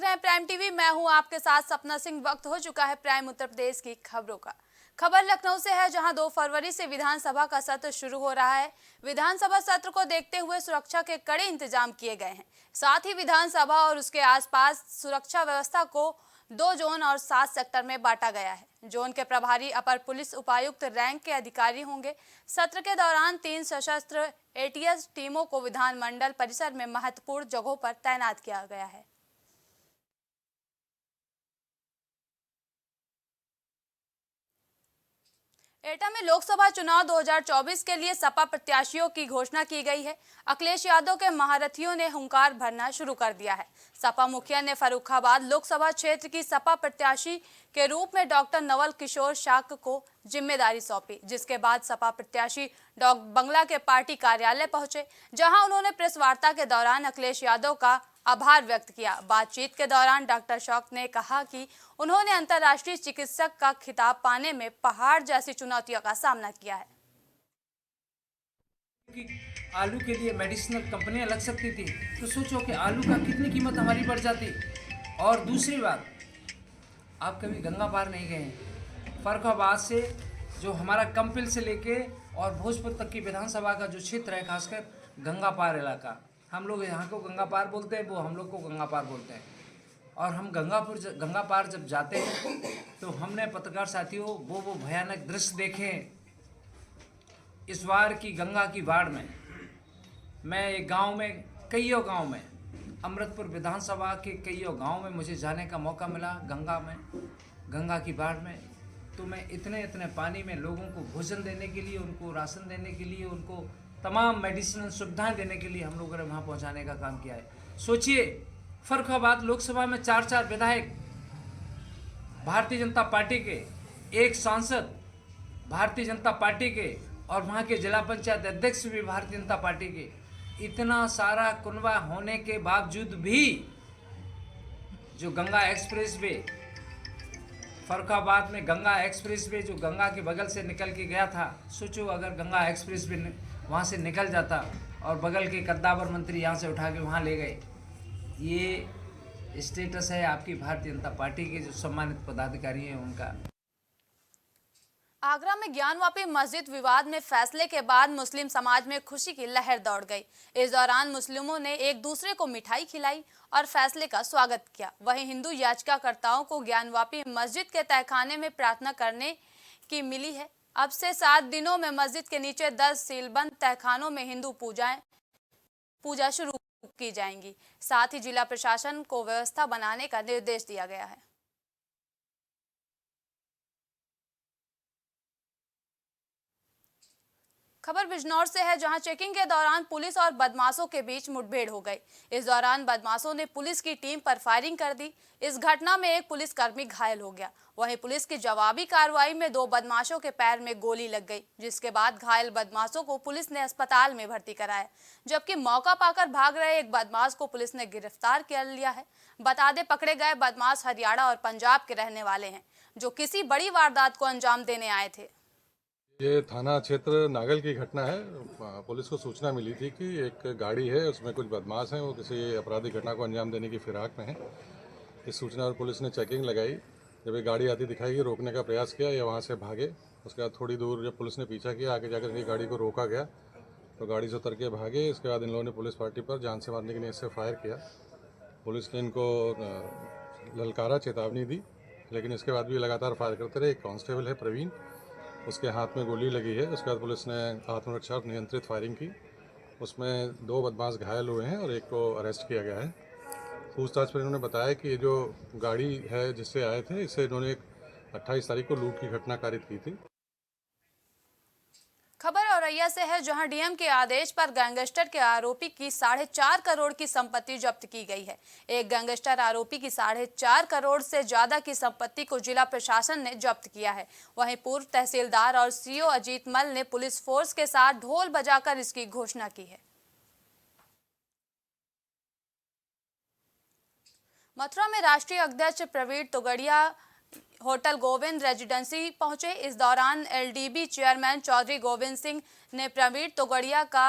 रहे हैं prime TV. मैं हूं आपके साथ सपना सिंह। वक्त हो चुका है प्राइम उत्तर प्रदेश की खबरों का। खबर लखनऊ से है, जहां 2 फरवरी से विधानसभा का सत्र शुरू हो रहा है। विधानसभा सत्र को देखते हुए सुरक्षा के कड़े इंतजाम किए गए हैं। साथ ही विधानसभा और उसके आसपास सुरक्षा व्यवस्था को 2 जोन और 7 सेक्टर में बांटा गया है। जोन के प्रभारी अपर पुलिस उपायुक्त रैंक के अधिकारी होंगे। सत्र के दौरान 3 सशस्त्र एटीएस टीमों को विधानमंडल परिसर में महत्वपूर्ण जगहों पर तैनात किया गया है। एटा में लोकसभा चुनाव 2024 के लिए सपा प्रत्याशियों की घोषणा की गई है। अखिलेश यादव के महारथियों ने हुंकार भरना शुरू कर दिया है। सपा मुखिया ने फर्रुखाबाद लोकसभा क्षेत्र की सपा प्रत्याशी के रूप में डॉक्टर नवल किशोर शाक्य को जिम्मेदारी सौंपी, जिसके बाद सपा प्रत्याशी डॉक्टर बंगला के पार्टी कार्यालय पहुंचे, जहां उन्होंने प्रेस वार्ता के दौरान अखिलेश यादव का आभार व्यक्त किया। बातचीत के दौरान डॉक्टर शौक ने कहा कि उन्होंने अंतर्राष्ट्रीय चिकित्सक का खिताब पाने में पहाड़ जैसी चुनौतियों का सामना किया है। कि आलू के लिए मेडिसिनल कंपनियां लग सकती थी, तो सोचो कि आलू का कितनी कीमत हमारी बढ़ जाती। और दूसरी बात, आप कभी गंगा पार नहीं गए हैं। फर्रुखाबाद से जो हमारा कंपिल से लेके और भोजपुर तक की विधानसभा का जो क्षेत्र है, खासकर गंगा पार इलाका, हम लोग यहाँ को गंगा पार बोलते हैं, वो हम लोग को गंगा पार बोलते हैं। और हम गंगा पार जब जाते हैं तो हमने पत्रकार साथियों वो भयानक दृश्य देखे। इस बार की गंगा की बाढ़ में मैं एक गांव में, कईयों गांव में, अमृतपुर विधानसभा के कईयों गांव में मुझे जाने का मौका मिला। गंगा की बाढ़ में तो मैं इतने पानी में लोगों को भोजन देने के लिए, उनको राशन देने के लिए, उनको तमाम मेडिसिनल सुविधाएं देने के लिए हम लोगों ने वहाँ पहुँचाने का काम किया है। सोचिए, फर्रुखाबाद लोकसभा में 4 विधायक भारतीय जनता पार्टी के, एक सांसद भारतीय जनता पार्टी के, और वहाँ के जिला पंचायत अध्यक्ष भी भारतीय जनता पार्टी के। इतना सारा कुनबा होने के बावजूद भी जो गंगा एक्सप्रेस वे, फर्रुखाबाद में गंगा एक्सप्रेस वे जो गंगा के बगल से निकल के गया था, सोचो अगर गंगा एक्सप्रेस वे वहाँ से निकल जाता और बगल के कद्दावर मंत्री यहाँ से उठा के वहाँ ले गए। ये स्टेटस है आपकी भारतीय जनता पार्टी के जो सम्मानित पदाधिकारी हैं उनका। आगरा में ज्ञानवापी मस्जिद विवाद में फैसले के बाद मुस्लिम समाज में खुशी की लहर दौड़ गई। इस दौरान मुस्लिमों ने एक दूसरे को मिठाई खिलाई और फैसले का स्वागत किया। वहीं हिंदू याचिकाकर्ताओं को ज्ञानवापी मस्जिद के तहखाने में प्रार्थना करने की मिली है। अब से 7 दिनों में मस्जिद के नीचे 10 सीलबंद तहखानों में हिंदू पूजा शुरू की जाएंगी। साथ ही जिला प्रशासन को व्यवस्था बनाने का निर्देश दिया गया है। खबर बिजनौर से है, जहां चेकिंग के दौरान पुलिस और बदमाशों के बीच मुठभेड़ हो गई। इस दौरान बदमाशों ने पुलिस की टीम पर फायरिंग कर दी। इस घटना में एक पुलिसकर्मी घायल हो गया। वहीं पुलिस की जवाबी कार्रवाई में 2 बदमाशों के पैर में गोली लग गई, जिसके बाद घायल बदमाशों को पुलिस ने अस्पताल में भर्ती कराया, जबकि मौका पाकर भाग रहे एक बदमाश को पुलिस ने गिरफ्तार कर लिया है। बता दें, पकड़े गए बदमाश हरियाणा और पंजाब के रहने वाले हैं, जो किसी बड़ी वारदात को अंजाम देने आए थे। ये थाना क्षेत्र नागल की घटना है। पुलिस को सूचना मिली थी कि एक गाड़ी है, उसमें कुछ बदमाश हैं, वो किसी आपराधिक घटना को अंजाम देने की फिराक में है। इस सूचना पर पुलिस ने चेकिंग लगाई। जब ये गाड़ी आती दिखाई, रोकने का प्रयास किया, या वहाँ से भागे। उसके बाद थोड़ी दूर जब पुलिस ने पीछा किया, आगे जाकर इनकी गाड़ी को रोका गया तो गाड़ी से उतर के भागे। इसके बाद इन लोगों ने पुलिस पार्टी पर जान से मारने की नीयत से फायर किया। पुलिस ने इनको ललकारा, चेतावनी दी, लेकिन इसके बाद भी लगातार फायर करते रहे। एक कांस्टेबल है प्रवीण, उसके हाथ में गोली लगी है। उसके बाद पुलिस ने आत्मरक्षा और नियंत्रित फायरिंग की। उसमें 2 बदमाश घायल हुए हैं और एक को अरेस्ट किया गया है। पूछताछ पर इन्होंने बताया कि ये जो गाड़ी है जिससे आए थे, इससे इन्होंने 28 तारीख को लूट की घटना कारित की थी। खबर औरैया से है, जहां डीएम के आदेश पर गैंगस्टर के आरोपी की 4.5 करोड़ की संपत्ति जब्त की गई है। एक गैंगस्टर आरोपी की 4.5 करोड़ से ज्यादा की संपत्ति को जिला प्रशासन ने जब्त किया है। वहीं पूर्व तहसीलदार और सीओ अजीत मल ने पुलिस फोर्स के साथ ढोल बजाकर इसकी घोषणा की है। मथुरा में राष्ट्रीय अध्यक्ष प्रवीण तोगड़िया होटल गोविंद रेजिडेंसी पहुंचे। इस दौरान एलडीबी चेयरमैन चौधरी गोविंद सिंह ने प्रवीण तोगड़िया का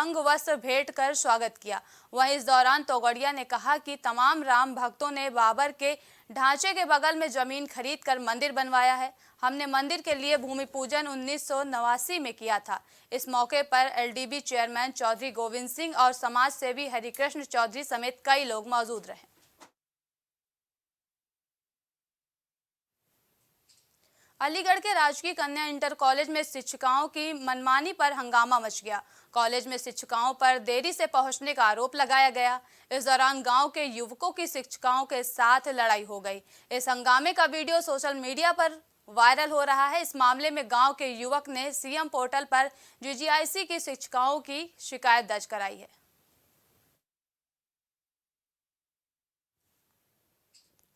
अंग वस्त्र भेंट कर स्वागत किया। वहीं इस दौरान तोगड़िया ने कहा कि तमाम राम भक्तों ने बाबर के ढांचे के बगल में जमीन खरीद कर मंदिर बनवाया है। हमने मंदिर के लिए भूमि पूजन 1989 में किया था। इस मौके पर एलडीबी चेयरमैन चौधरी गोविंद सिंह और समाज सेवी हरिकृष्ण चौधरी समेत कई लोग मौजूद रहे। अलीगढ़ के राजकीय कन्या इंटर कॉलेज में शिक्षिकाओं की मनमानी पर हंगामा मच गया। कॉलेज में शिक्षिकाओं पर देरी से पहुंचने का आरोप लगाया गया। इस दौरान गांव के युवकों की शिक्षिकाओं के साथ लड़ाई हो गई। इस हंगामे का वीडियो सोशल मीडिया पर वायरल हो रहा है। इस मामले में गांव के युवक ने सीएम पोर्टल पर जीजीआईसी की शिक्षिकाओं की शिकायत दर्ज कराई है।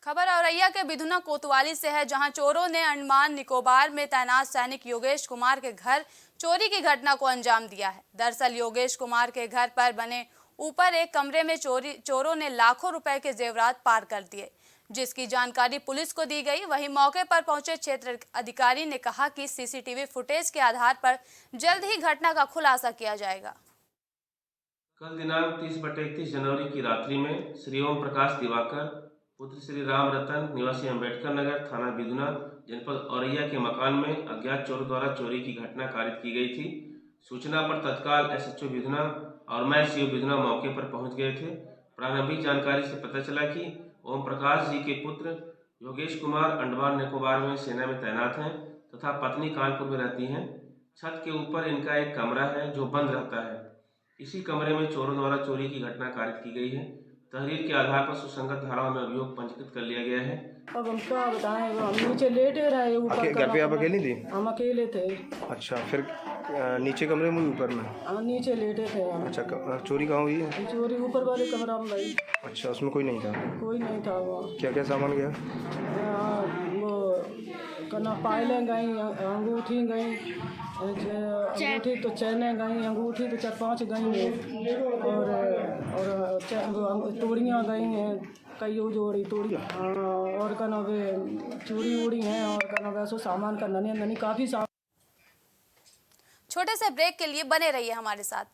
खबर औरैया के बिधुना कोतवाली से है, जहां चोरों ने अंडमान निकोबार में तैनात सैनिक योगेश कुमार के घर चोरी की घटना को अंजाम दिया है। दरअसल योगेश कुमार के घर पर बने ऊपर एक कमरे में चोरों ने लाखों रुपए के जेवरात पार कर दिए, जिसकी जानकारी पुलिस को दी गई। वहीं मौके पर पहुंचे क्षेत्र अधिकारी ने कहा कि सीसीटीवी फुटेज के आधार पर जल्द ही घटना का खुलासा किया जाएगा। कल दिनांक 30/31 जनवरी की रात्रि में श्री ओम प्रकाश दिवाकर पुत्र श्री राम रतन निवासी अंबेडकर नगर थाना बिधुना जनपद औरैया के मकान में अज्ञात चोरों द्वारा चोरी की घटना कारित की गई थी। सूचना पर तत्काल एसएचओ बिधुना और मैं सीओ बिधुना मौके पर पहुंच गए थे। प्रारंभिक जानकारी से पता चला कि ओम प्रकाश जी के पुत्र योगेश कुमार अंडमान निकोबार में सेना में तैनात हैं तथा पत्नी कानपुर में रहती हैं। छत के ऊपर इनका एक कमरा है जो बंद रहता है। इसी कमरे में चोरों द्वारा चोरी की घटना कारित की गई है। तहरीर के आधार पर सुसंगत धाराओं में अभियोग पंजीकृत कर लिया गया है। अब हम क्या बताएं, हम नीचे लेटे रहे ऊपर। घर पे आप अकेली थी? हम अकेले थे। अच्छा, फिर नीचे कमरे में ऊपर में? हम नीचे लेटे थे हम। अच्छा, चोरी कहाँ हुई है? चोरी ऊपर वाले कमरा में भाई। अच्छा, उसमें कोई नहीं था? कोई नहीं था। वो क्या क्या सामान गया? वो कना पायलें गई, अंगूठी गई, अंगूठी तो चैनें गई, अंगूठी तो 4-5 गई हैं और तोड़ियाँ गई हैं, कई जोड़ी तोड़ी। और कना वे चूड़ी उड़ी हैं और कना वैसो सामान का ननी काफ़ी सामान। छोटे से ब्रेक के लिए बने रहिए हमारे साथ।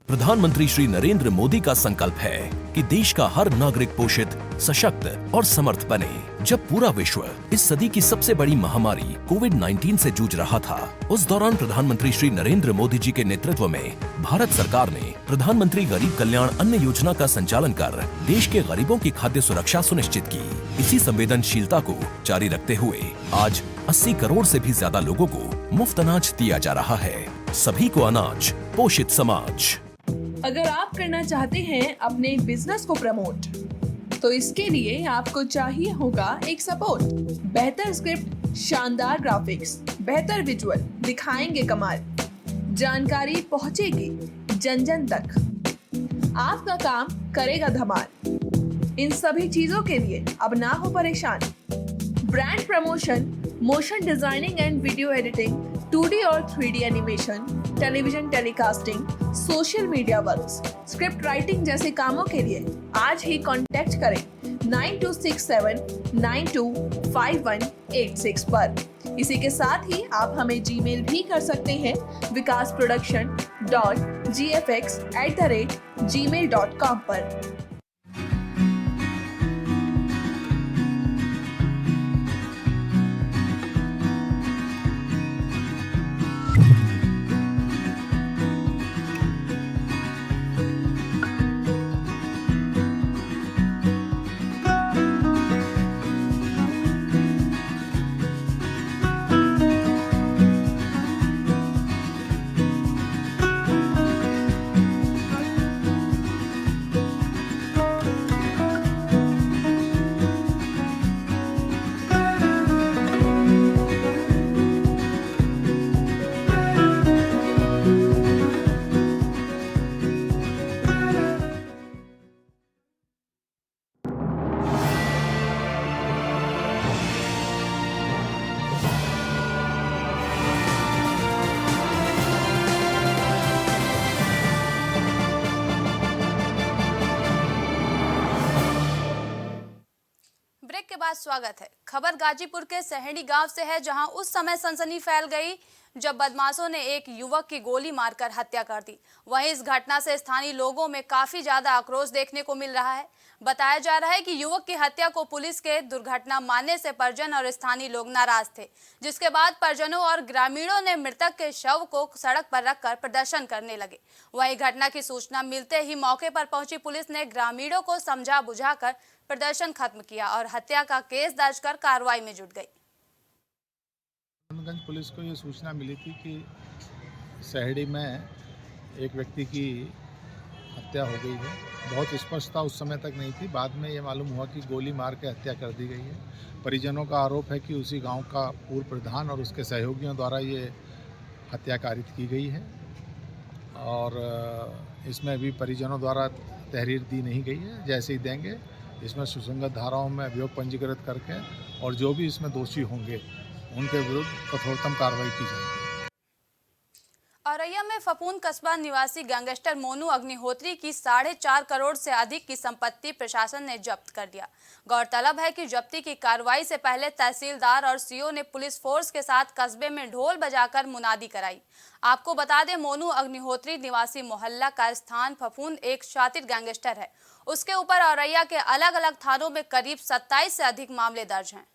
प्रधानमंत्री श्री नरेंद्र मोदी का संकल्प है कि देश का हर नागरिक पोषित, सशक्त और समर्थ बने। जब पूरा विश्व इस सदी की सबसे बड़ी महामारी कोविड-19 से जूझ रहा था, उस दौरान प्रधानमंत्री श्री नरेंद्र मोदी जी के नेतृत्व में भारत सरकार ने प्रधानमंत्री गरीब कल्याण अन्न योजना का संचालन कर देश के गरीबों की खाद्य सुरक्षा सुनिश्चित की। इसी संवेदनशीलता को जारी रखते हुए आज 80 करोड़ से भी ज्यादा लोगों को मुफ्त अनाज दिया जा रहा है। सभी को अनाज, पोषित समाज। अगर आप करना चाहते हैं अपने बिजनेस को प्रमोट, तो इसके लिए आपको चाहिए होगा एक सपोर्ट। बेहतर स्क्रिप्ट, शानदार ग्राफिक्स, बेहतर विजुअल, दिखाएंगे कमाल, जानकारी पहुंचेगी जन जन तक, आपका काम करेगा धमाल। इन सभी चीजों के लिए अब ना हो परेशान। Brand promotion, motion designing and video editing, 2D और 3D animation, television telecasting, social media works, script writing जैसे कामों के लिए आज ही कांटेक्ट करें 9267925186 पर। इसी के साथ ही आप हमें जीमेल भी कर सकते हैं vikasproduction.gfx@gmail.com पर। स्वागत है। खबर गाजीपुर के सहेड़ी गांव से है, जहां उस समय सनसनी फैल गई जब बदमाशों ने एक युवक की गोली मारकर हत्या कर दी। वहीं इस घटना से स्थानीय लोगों में काफी ज्यादा आक्रोश देखने को मिल रहा है। बताया जा रहा है कि युवक की हत्या को पुलिस के दुर्घटना मानने से परिजन और स्थानीय लोग नाराज थे, जिसके बाद परिजनों और ग्रामीणों ने मृतक के शव को सड़क पर रखकर प्रदर्शन करने लगे। वहीं घटना की सूचना मिलते ही मौके पर पहुंची पुलिस ने ग्रामीणों को समझा बुझाकर प्रदर्शन खत्म किया और हत्या का केस दर्ज कर कार्रवाई में जुट गई। गंज पुलिस को ये सूचना मिली थी कि सहेड़ी में एक व्यक्ति की हत्या हो गई है। बहुत स्पष्टता उस समय तक नहीं थी, बाद में ये मालूम हुआ कि गोली मार के हत्या कर दी गई है। परिजनों का आरोप है कि उसी गांव का पूर्व प्रधान और उसके सहयोगियों द्वारा ये हत्या कारित की गई है और इसमें भी परिजनों द्वारा तहरीर दी नहीं गई है। जैसे ही देंगे इसमें सुसंगत धाराओं में अभियोग पंजीकृत करके और जो भी इसमें दोषी होंगे उनके विरुद्ध कठोरतम कार्रवाई की जाएगी। औरैया में फपून कस्बा निवासी गैंगस्टर मोनू अग्निहोत्री की 4.5 करोड़ से अधिक की संपत्ति प्रशासन ने जब्त कर दिया। गौरतलब है कि जब्ती की कार्रवाई से पहले तहसीलदार और सीओ ने पुलिस फोर्स के साथ कस्बे में ढोल बजाकर मुनादी कराई। आपको बता दें, मोनू अग्निहोत्री निवासी मोहल्ला का स्थान फपून एक शातिर गैंगस्टर है। उसके ऊपर औरैया के अलग अलग थानों में करीब 27 से अधिक मामले दर्ज हैं।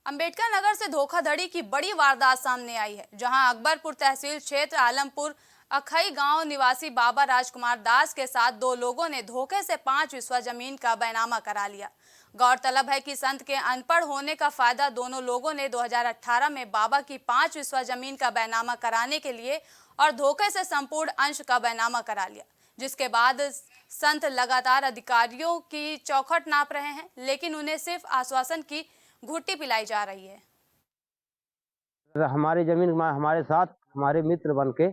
अंबेडकर नगर से धोखाधड़ी की बड़ी वारदात सामने आई है, जहां अकबरपुर तहसील क्षेत्र आलमपुर अखई गांव निवासी बाबा राजकुमार दास के साथ 2 लोगों ने धोखे से 5 विस्वा जमीन का बैनामा करा लिया। गौरतलब है कि संत के अनपढ़ होने का फायदा दोनों लोगों ने 2018 में बाबा की 5 विस्वा जमीन का बैनामा कराने के लिए और धोखे से संपूर्ण अंश का बैनामा करा लिया, जिसके बाद संत लगातार अधिकारियों की चौखट नाप रहे हैं, लेकिन उन्हें सिर्फ आश्वासन की घुट्टी पिलाई जा रही है। हमारी जमीन हमारे साथ हमारे मित्र बन के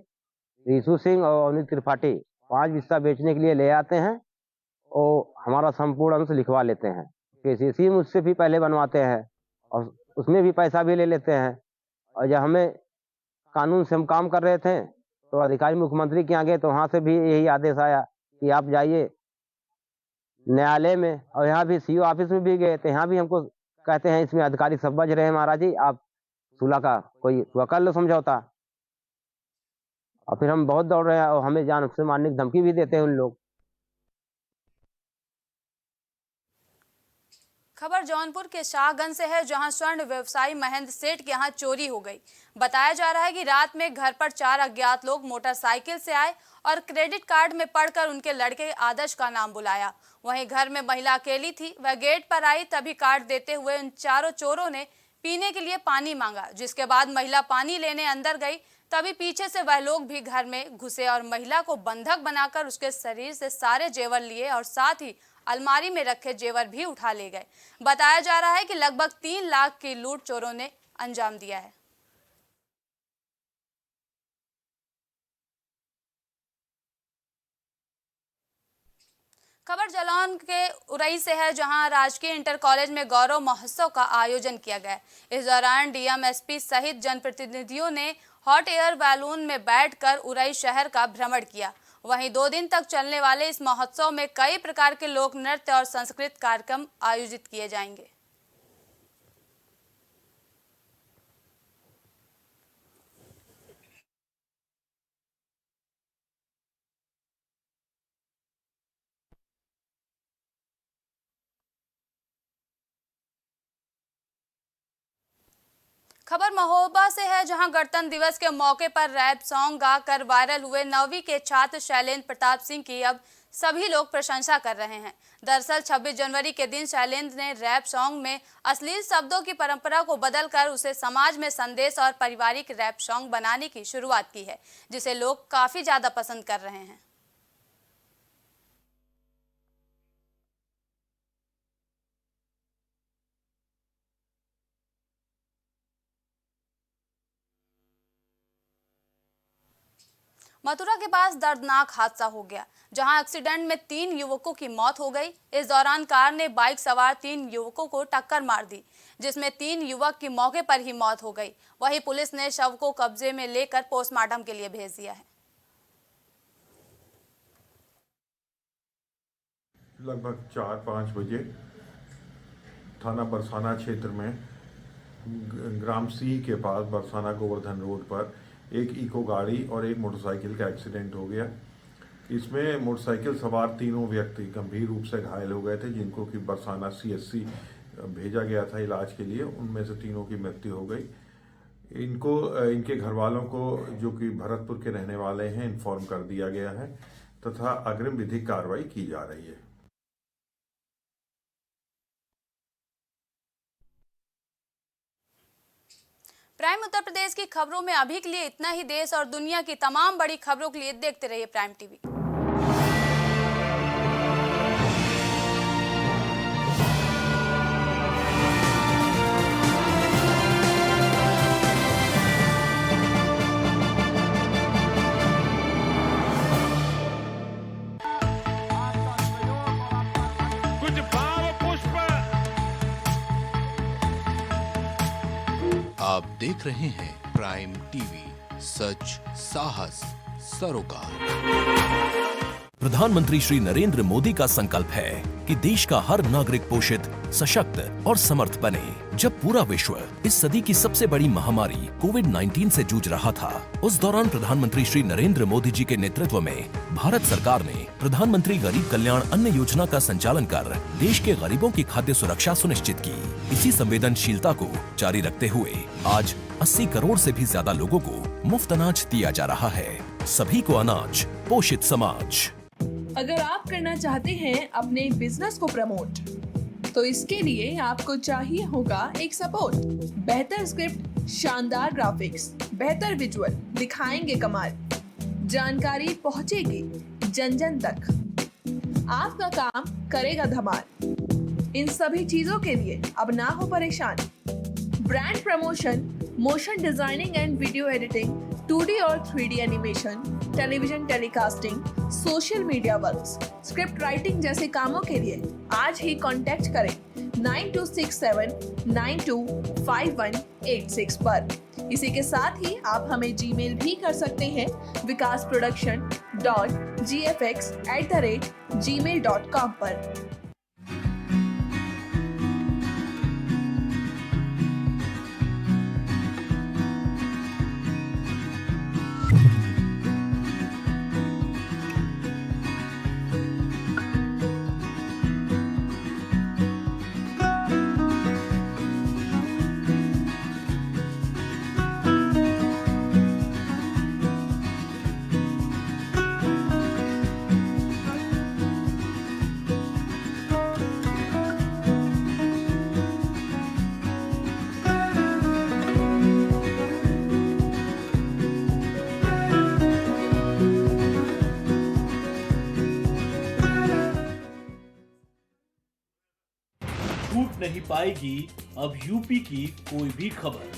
रीशु सिंह और अनिल त्रिपाठी 5 हिस्सा बेचने के लिए ले आते हैं और हमारा संपूर्ण अंश लिखवा लेते हैं। केसीसी मुझसे भी पहले बनवाते हैं और उसमें भी पैसा भी ले लेते हैं। और जब हमें कानून से हम काम कर रहे थे तो अधिकारी मुख्यमंत्री के यहाँ गए तो वहाँ से भी यही आदेश आया कि आप जाइए न्यायालय में, और यहाँ भी सीओ ऑफिस में भी गए तो यहाँ भी हमको कहते हैं इसमें अधिकारी सब बज रहे हैं महाराज जी, आप सुलह का कोई कर लो समझौता। और फिर हम बहुत दौड़ रहे हैं और हमें जान से मारने की धमकी भी देते हैं उन लोग। खबर जौनपुर के शाहगंज से है, जहां स्वर्ण व्यवसायी महेंद्र सेठ के यहां चोरी हो गई। बताया जा रहा है कि रात में घर पर 4 अज्ञात लोग मोटरसाइकिल से आए और क्रेडिट कार्ड में पढ़कर उनके लड़के आदर्श का नाम बुलाया। वहीं घर में महिला अकेली थी, वह गेट पर आई, तभी कार्ड देते हुए उन चारों चोरों ने पीने के लिए पानी मांगा, जिसके बाद महिला पानी लेने अंदर गई। तभी पीछे से वह लोग भी घर में घुसे और महिला को बंधक बनाकर उसके शरीर से सारे जेवर लिए और साथ ही अलमारी में रखे जेवर भी उठा ले गए। बताया जा रहा है कि लगभग 3 लाख की लूट चोरों ने अंजाम दिया है। खबर जालौन के उरई से है, जहां राजकीय इंटर कॉलेज में गौरव महोत्सव का आयोजन किया गया। इस दौरान डीएमएसपी सहित जनप्रतिनिधियों ने हॉट एयर बैलून में बैठकर उरई शहर का भ्रमण किया। वहीं 2 दिन तक चलने वाले इस महोत्सव में कई प्रकार के लोक नृत्य और सांस्कृतिक कार्यक्रम आयोजित किए जाएंगे। खबर महोबा से है, जहां गणतंत्र दिवस के मौके पर रैप सॉन्ग गाकर वायरल हुए 9वीं के छात्र शैलेंद्र प्रताप सिंह की अब सभी लोग प्रशंसा कर रहे हैं। दरअसल 26 जनवरी के दिन शैलेंद्र ने रैप सॉन्ग में अश्लील शब्दों की परंपरा को बदलकर उसे समाज में संदेश और पारिवारिक रैप सॉन्ग बनाने की शुरुआत की है, जिसे लोग काफी ज्यादा पसंद कर रहे हैं। मथुरा के पास दर्दनाक हादसा हो गया, जहां एक्सीडेंट में 3 युवकों की मौत हो गई। इस दौरान कार ने बाइक सवार 3 युवकों को टक्कर मार दी, जिसमें 3 युवक की मौके पर ही मौत हो गई। वहीं पुलिस ने शव को कब्जे में लेकर पोस्टमार्टम के लिए भेज दिया है। लगभग 4-5 बजे थाना बरसाना क्षेत्र में ग्राम सी के पास बरसाना गोवर्धन रोड पर एक इको गाड़ी और एक मोटरसाइकिल का एक्सीडेंट हो गया। इसमें मोटरसाइकिल सवार तीनों व्यक्ति गंभीर रूप से घायल हो गए थे, जिनको कि बरसाना CSC भेजा गया था इलाज के लिए। उनमें से तीनों की मृत्यु हो गई। इनके घर वालों को, जो कि भरतपुर के रहने वाले हैं, इन्फॉर्म कर दिया गया है तथा अग्रिम विधिक कार्रवाई की जा रही है। प्राइम उत्तर प्रदेश की खबरों में अभी के लिए इतना ही। देश और दुनिया की तमाम बड़ी खबरों के लिए देखते रहिए प्राइम टीवी। आप देख रहे हैं प्राइम टीवी, सच साहस सरोकार। प्रधानमंत्री श्री नरेंद्र मोदी का संकल्प है कि देश का हर नागरिक पोषित, सशक्त और समर्थ बने। जब पूरा विश्व इस सदी की सबसे बड़ी महामारी कोविड-19 से जूझ रहा था, उस दौरान प्रधानमंत्री श्री नरेंद्र मोदी जी के नेतृत्व में भारत सरकार ने प्रधानमंत्री गरीब कल्याण अन्न योजना का संचालन कर देश के गरीबों की खाद्य सुरक्षा सुनिश्चित की। इसी संवेदनशीलता को जारी रखते हुए आज 80 करोड़ से भी ज्यादा लोगों को मुफ्त अनाज दिया जा रहा है। सभी को अनाज, पोषित समाज। अगर आप करना चाहते हैं अपने बिजनेस को प्रमोट, तो इसके लिए आपको चाहिए होगा एक सपोर्ट। बेहतर स्क्रिप्ट, शानदार ग्राफिक्स, बेहतर विजुअल, दिखाएंगे कमाल, जानकारी पहुंचेगी जन जन तक, आपका काम करेगा धमाल। इन सभी चीजों के लिए अब ना हो परेशान। Brand promotion, motion designing and video editing, 2D और 3D animation, television telecasting, social media works, script writing जैसे कामों के लिए आज ही कांटेक्ट करें 9267925186 पर। इसी के साथ ही आप हमें जीमेल भी कर सकते हैं vikasproduction.gfx@gmail.com पर। छूट नहीं पाएगी अब यूपी की कोई भी खबर।